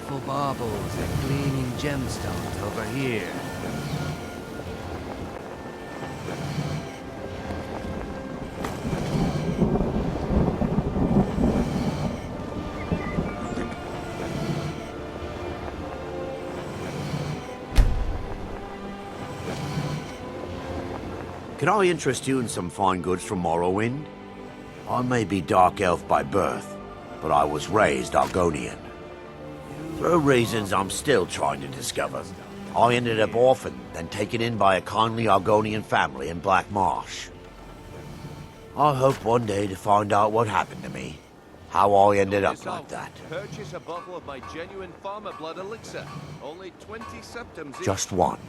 beautiful baubles and gleaming gemstones over here. Can I interest you in some fine goods from Morrowind? I may be Dark Elf by birth, but I was raised Argonian. For reasons I'm still trying to discover, I ended up orphaned, then taken in by a kindly Argonian family in Black Marsh. I hope one day to find out what happened to me, how I ended up like that. Purchase a bottle of my genuine farmer blood elixir. Only 20 septims each. Just one.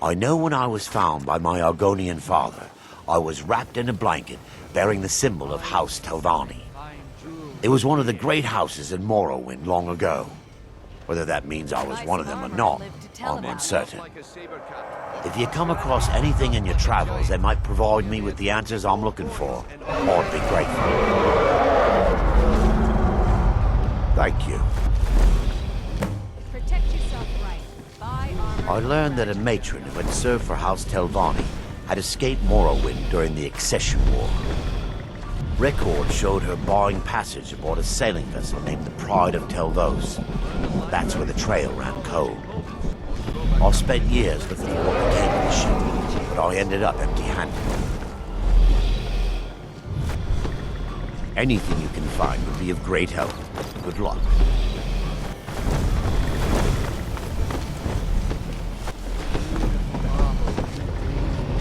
I know when I was found by my Argonian father, I was wrapped in a blanket bearing the symbol of House Telvanni. It was one of the great houses in Morrowind long ago. Whether that means I was one of them or not, I'm uncertain. If you come across anything in your travels that might provide me with the answers I'm looking for, I'd be grateful. Thank you. Protect yourself right. Buy armor. I learned that a matron who had served for House Telvanni had escaped Morrowind during the Accession War. Records showed her barring passage aboard a sailing vessel named the Pride of Telvos. That's where the trail ran cold. I spent years looking for what became of the ship, but I ended up empty-handed. Anything you can find would be of great help. Good luck.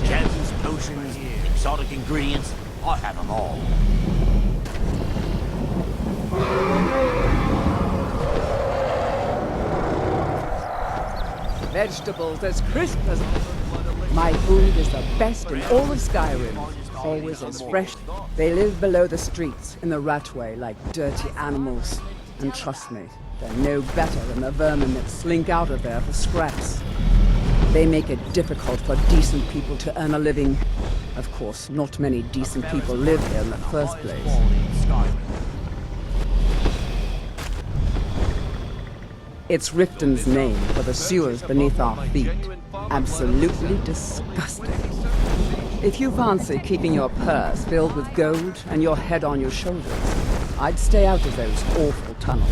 Gems, potions, exotic ingredients, I have them all. Vegetables as crisp as... My food is the best in all of Skyrim. Always as fresh. They live below the streets, in the ratway, like dirty animals. And trust me, they're no better than the vermin that slink out of there for scraps. They make it difficult for decent people to earn a living. Of course, not many decent people live here in the first place. It's Riften's name for the sewers beneath our feet. Absolutely disgusting. If you fancy keeping your purse filled with gold and your head on your shoulders, I'd stay out of those awful tunnels.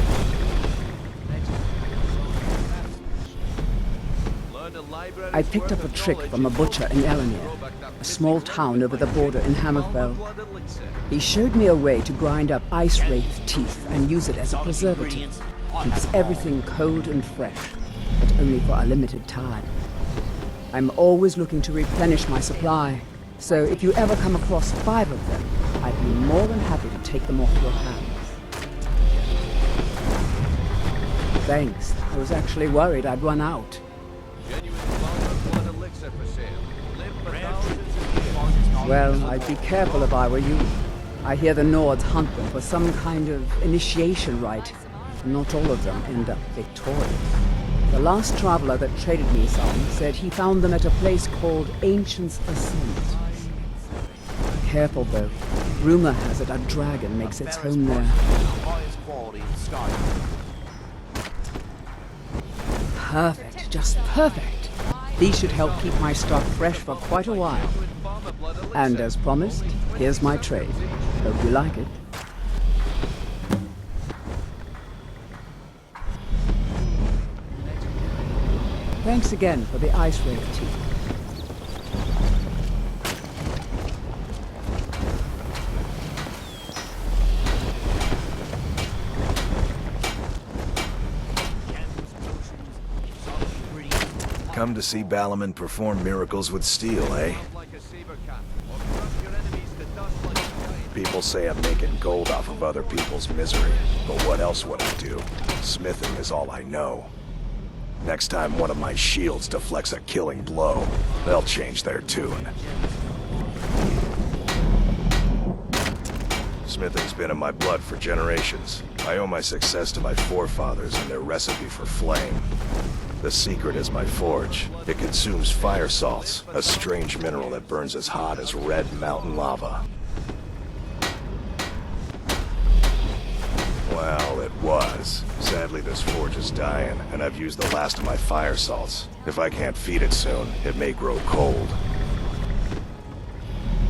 I picked up a trick from a butcher in Elenir, a small town over the border in Hammerfell. He showed me a way to grind up ice wraith teeth and use it as a preservative. Keeps everything cold and fresh, but only for a limited time. I'm always looking to replenish my supply, so if you ever come across 5 of them, I'd be more than happy to take them off your hands. Thanks. I was actually worried I'd run out. Well, I'd be careful if I were you. I hear the Nords hunt them for some kind of initiation rite. Not all of them end up victorious. The last traveler that traded me some said he found them at a place called Ancient's Ascent. Careful though. Rumor has it a dragon makes its home there. Perfect, just perfect. These should help keep my stock fresh for quite a while. And as promised, here's my trade. Hope you like it. Thanks again for the ice wraith tea. Come to see Balaman perform miracles with steel, eh? People say I'm making gold off of other people's misery, but what else would I do? Smithing is all I know. Next time one of my shields deflects a killing blow, they'll change their tune. Smithing's been in my blood for generations. I owe my success to my forefathers and their recipe for flame. The secret is my forge. It consumes fire salts, a strange mineral that burns as hot as red mountain lava. Well, it was. Sadly, Sadly, this forge is dying, and I've used the last of my fire salts. If I can't feed it soon, it may grow cold.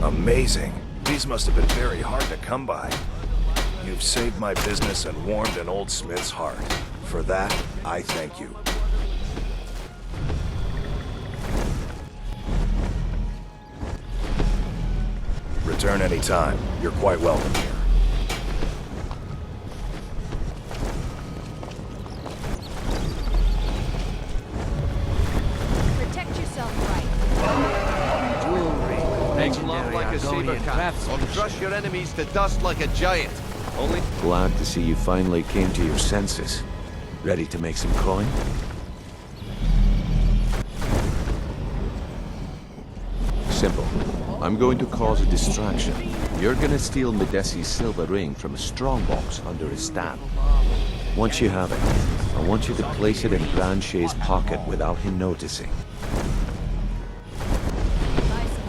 Amazing. These must have been very hard to come by. You've saved my business and warmed an old smith's heart. For that, I thank you. Return anytime. You're quite welcome here. Protect yourself right. Jewelry. Make love like a saber Argonian cat, or craftsmanship. crush your enemies to dust like a giant. Only Glad to see you finally came to your senses. Ready to make some coin? Simple. I'm going to cause a distraction. You're gonna steal Medesi's silver ring from a strongbox under his stand. Once you have it, I want you to place it in Branchet's pocket without him noticing.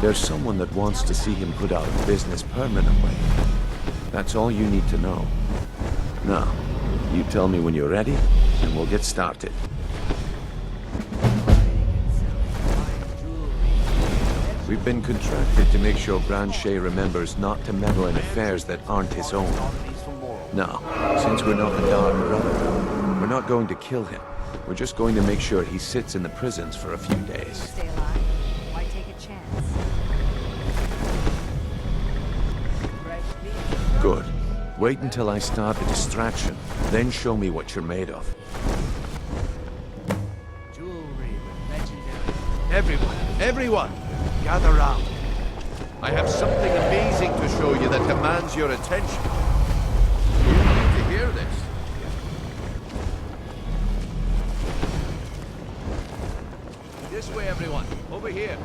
There's someone that wants to see him put out of business permanently. That's all you need to know. Now, you tell me when you're ready, and we'll get started. We've been contracted to make sure Branchet remembers not to meddle in affairs that aren't his own. Now, since we're not the Dark Brotherhood, we're not going to kill him. We're just going to make sure he sits in the prisons for a few days. Stay alive. Why take a chance? Good. Wait until I start the distraction, then show me what you're made of. Jewelry with legendary. everyone, gather round. I have something amazing to show you that demands your attention. You need to hear this. This way, everyone. Over here.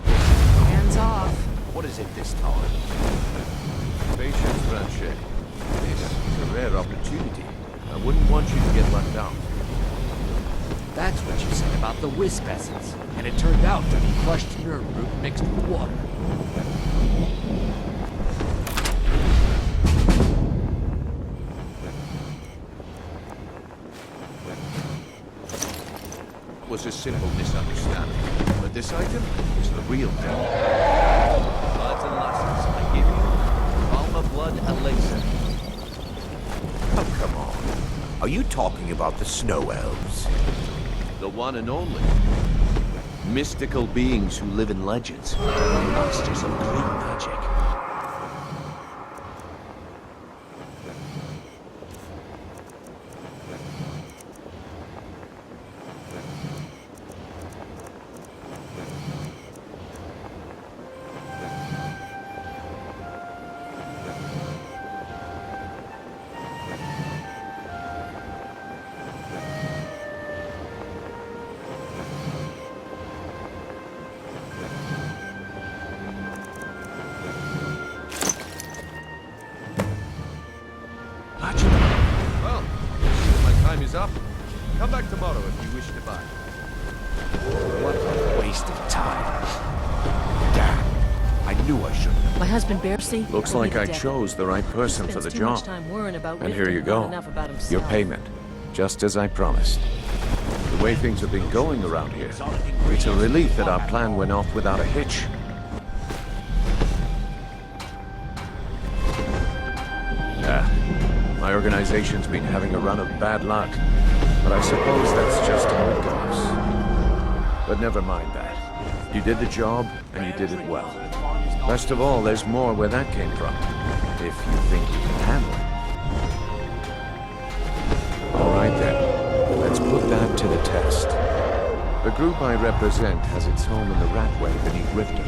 Hands off. What is it this time? Patience, Branchet. This is a rare opportunity. I wouldn't want you to get left out. That's what you said about the wisp essence. And it turned out to be crushed nerve root mixed with water. It was a simple misunderstanding. But this item is the real deal. Lads and lasses, I give you Alma Blood Elixir. Oh, come on. Are you talking about the snow elves? The one and only. Mystical beings who live in legends. Masters of great magic. Well, my time is up. Come back tomorrow if you wish to buy. What a waste of time. Damn. I knew I shouldn't have. My husband Bercy. Looks like I chose the right person for the job. And here you go. Your payment. Just as I promised. The way things have been going around here, it's a relief that our plan went off without a hitch. My organization's been having a run of bad luck, but I suppose that's just how it goes. But never mind that. You did the job, and you did it well. Best of all, there's more where that came from, if you think you can handle it. All right then, let's put that to the test. The group I represent has its home in the Ratway beneath Riften,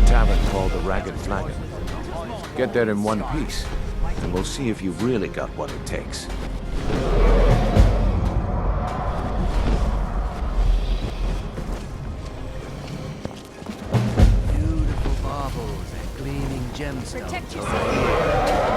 a tavern called the Ragged Flagon. Get there in one piece, and we'll see if you've really got what it takes. Beautiful marbles and gleaming gemstones. Protect yourself.